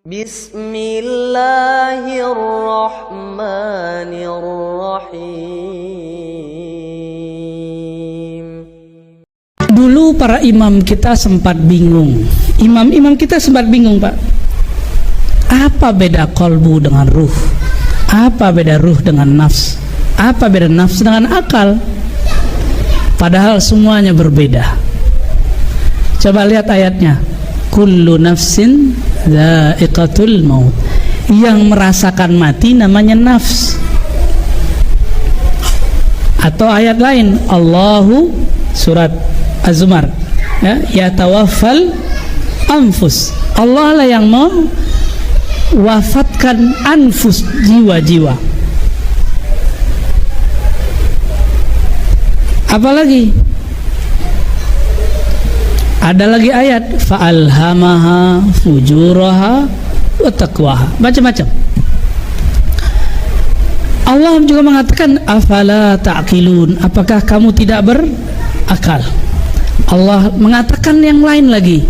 Bismillahirrahmanirrahim. Dulu para imam kita sempat bingung. Imam-imam kita sempat bingung, Pak. Apa beda kolbu dengan ruh? Apa beda ruh dengan nafs? Apa beda nafs dengan akal? Padahal semuanya berbeda. Coba lihat ayatnya. Kullu nafsin dha'iqatul maut. Yang merasakan mati namanya nafs. Atau ayat lain, Allahu surat Az-Zumar, ya tawaffal anfus. Allah lah yang mau wafatkan anfus, jiwa-jiwa. Apalagi? Ada lagi ayat fa'alhamaha fujuraha wa taqwaha. Macam-macam. Allah juga mengatakan afala ta'qilun, apakah kamu tidak berakal? Allah mengatakan yang lain lagi,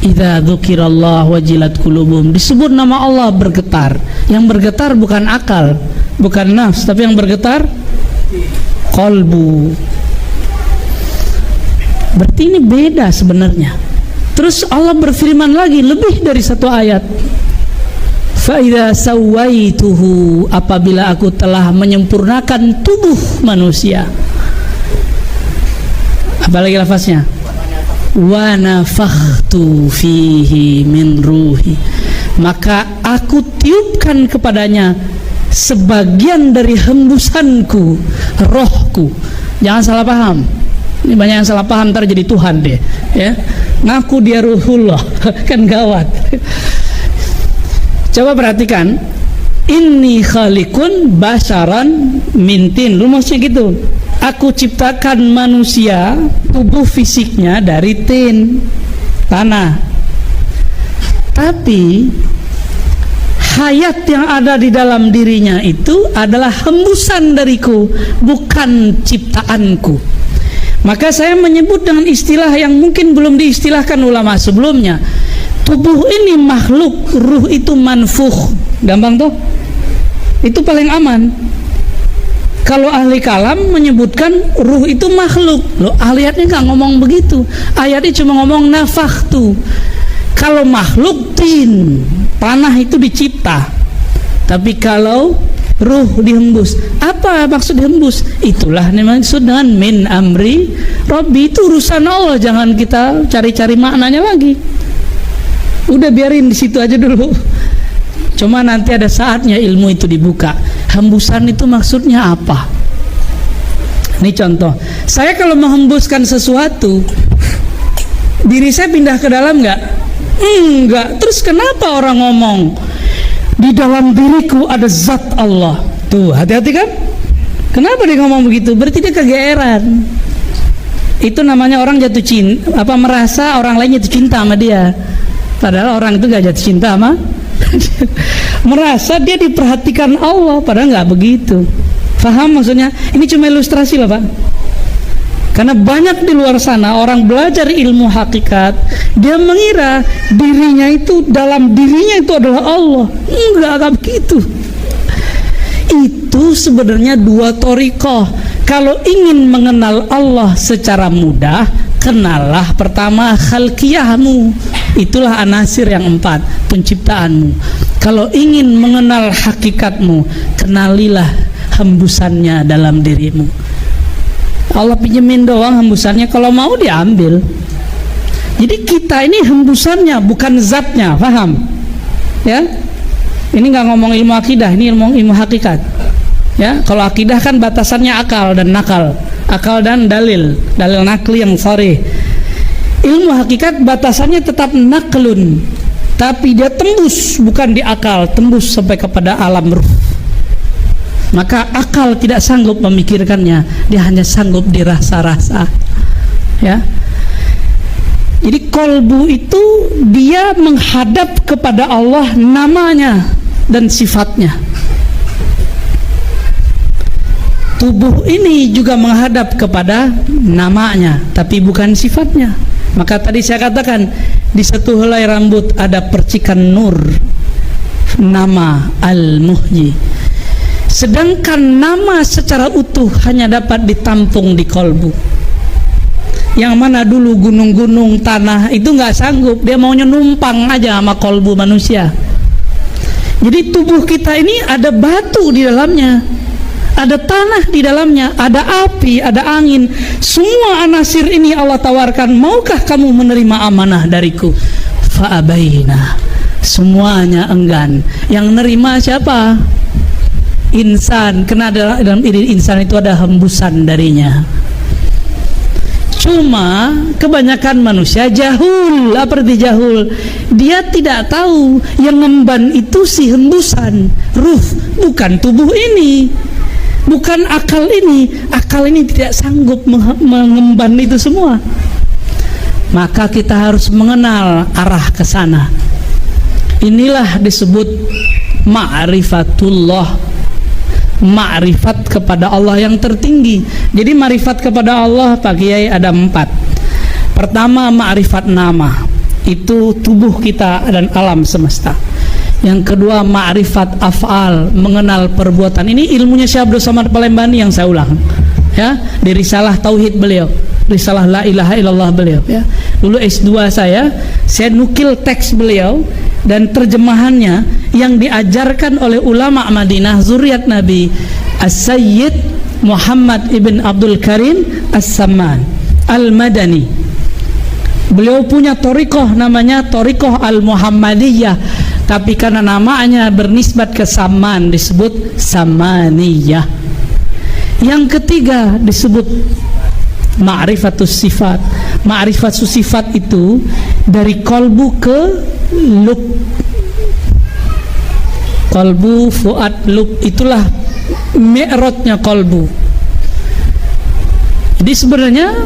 idza dzukirallah wajilat qulubum, disebut nama Allah bergetar. Yang bergetar bukan akal, bukan nafs, tapi yang bergetar qalbu. Berarti ini beda sebenarnya. Terus Allah berfirman lagi lebih dari satu ayat, fa idza sawaituhu, apabila aku telah menyempurnakan tubuh manusia. Apalagi lafaznya, wa nafakhtu fihi min ruhi, maka aku tiupkan kepadanya sebagian dari hembusanku, rohku. Jangan salah paham. Ini banyak yang salah paham, ntar jadi Tuhan deh, ya. Ngaku dia ruhullah, kan gawat. Coba perhatikan, inni khaliqun basharan mintin. Lu maksudnya gitu, aku ciptakan manusia, tubuh fisiknya dari tin, tanah. Tapi hayat yang ada di dalam dirinya itu adalah hembusan dariku, bukan ciptaanku. Maka saya menyebut dengan istilah yang mungkin belum diistilahkan ulama sebelumnya. Tubuh ini makhluk, ruh itu manfukh. Gampang tuh? Itu paling aman. Kalau ahli kalam menyebutkan ruh itu makhluk, loh ayatnya nggak ngomong begitu. Ayatnya cuma ngomong nafakhtu. Kalau makhluk tin, tanah itu dicipta. Tapi kalau ruh dihembus, apa maksud dihembus? Itulah maksud dengan min amri Rabbi, itu urusan Allah, jangan kita cari-cari maknanya lagi. Udah biarin di situ aja dulu. Cuma nanti ada saatnya ilmu itu dibuka. Hembusan itu maksudnya apa? Ini contoh. Saya kalau menghembuskan sesuatu, diri saya pindah ke dalam nggak? Enggak. Terus kenapa orang ngomong di dalam diriku ada zat Allah? Tuh, hati-hati kan? Kenapa dia ngomong begitu? Berarti dia kegeeran. Itu namanya orang jatuh cinta, merasa orang lain jatuh cinta sama dia. Padahal orang itu gak jatuh cinta sama merasa dia diperhatikan Allah, padahal nggak begitu. Faham maksudnya? Ini cuma ilustrasi loh, Pak. Karena banyak di luar sana orang belajar ilmu hakikat, dia mengira dirinya itu, dalam dirinya itu adalah Allah. Enggak begitu. Itu sebenarnya dua thariqah. Kalau ingin mengenal Allah secara mudah, kenallah pertama khalqiyahmu. Itulah anasir yang 4, penciptaanmu. Kalau ingin mengenal hakikatmu, kenalilah hembusannya dalam dirimu. Allah pinjemin doang hembusannya, kalau mau diambil. Jadi kita ini hembusannya, bukan zatnya, paham? Ya, ini nggak ngomong ilmu akidah, ini ilmu hakikat. Ya, kalau akidah kan batasannya akal dan nakal, akal dan dalil nakli yang sharih. Ilmu hakikat batasannya tetap naklun, tapi dia tembus bukan di akal, tembus sampai kepada alam ruh. Maka akal tidak sanggup memikirkannya, dia hanya sanggup dirasa-rasa. Ya. Jadi kolbu itu dia menghadap kepada Allah, namanya dan sifatnya. Tubuh ini juga menghadap kepada namanya, tapi bukan sifatnya. Maka tadi saya katakan, di satu helai rambut ada percikan nur, nama Al-Muhyi. Sedangkan nama secara utuh hanya dapat ditampung di kolbu. Yang mana dulu gunung-gunung tanah itu nggak sanggup, dia maunya numpang aja sama kolbu manusia. Jadi tubuh kita ini ada batu di dalamnya, ada tanah di dalamnya, ada api, ada angin. Semua anasir ini Allah tawarkan, maukah kamu menerima amanah dariku? Fa'abaina. Semuanya enggan. Yang nerima siapa? Insan. Karena dalam diri insan itu ada hembusan darinya. Cuma kebanyakan manusia jahul. Apa arti jahul? Dia tidak tahu yang ngemban itu si hembusan ruh, bukan tubuh ini, bukan akal ini. Akal ini tidak sanggup mengemban itu semua. Maka kita harus mengenal arah ke sana. Inilah disebut ma'rifatullah, ma'rifat kepada Allah yang tertinggi. Jadi ma'rifat kepada Allah Pak Kiai ada 4. Pertama, ma'rifat nama, itu tubuh kita dan alam semesta. Yang kedua, ma'rifat af'al, mengenal perbuatan. Ini ilmunya Syekh Abdul Somad Palembani yang saya ulang, ya, di risalah tauhid beliau, risalah la ilaha illallah beliau, ya. Dulu S2 saya nukil teks beliau dan terjemahannya yang diajarkan oleh ulama Madinah zuriat Nabi As-Sayyid Muhammad ibn Abdul Karim As-Samman Al-Madani. Beliau punya thariqah namanya thariqah Al-Muhammadiyah, tapi karena namanya bernisbat ke Samman disebut Samaniyah. Yang ketiga disebut ma'rifatus sifat. Ma'rifatus sifat itu dari kolbu ke lub, kolbu, fuad, lub, itulah mi'rajnya kolbu. Jadi sebenarnya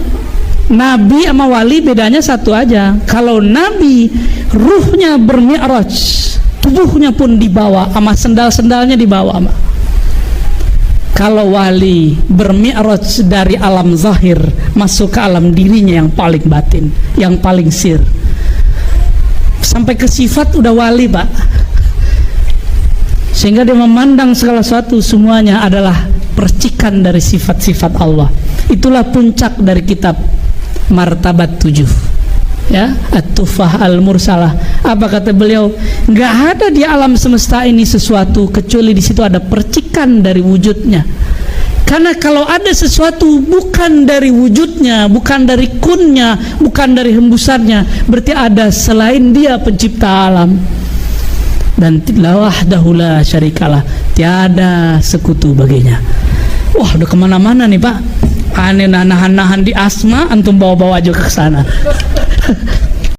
Nabi sama wali bedanya satu aja. Kalau Nabi ruhnya bermi'raj, tubuhnya pun dibawa sama sendal-sendalnya dibawa. Kalau wali bermi'raj dari alam zahir masuk ke alam dirinya yang paling batin, yang paling sir. Sampai ke sifat udah wali, Pak. Sehingga dia memandang segala sesuatu semuanya adalah percikan dari sifat-sifat Allah. Itulah puncak dari kitab Martabat 7, ya, At-Tufah Al-Mursalah. Apa kata beliau? Nggak ada di alam semesta ini sesuatu kecuali di situ ada percikan dari wujudnya. Karena kalau ada sesuatu bukan dari wujudnya, bukan dari kunnya, bukan dari hembusannya, berarti ada selain dia pencipta alam. Dan la wahdahu la syarikalah, tiada sekutu baginya. Wah, udah kemana-mana nih Pak. Aneh nahan-nahan di asma, antum bawa-bawa aja ke sana.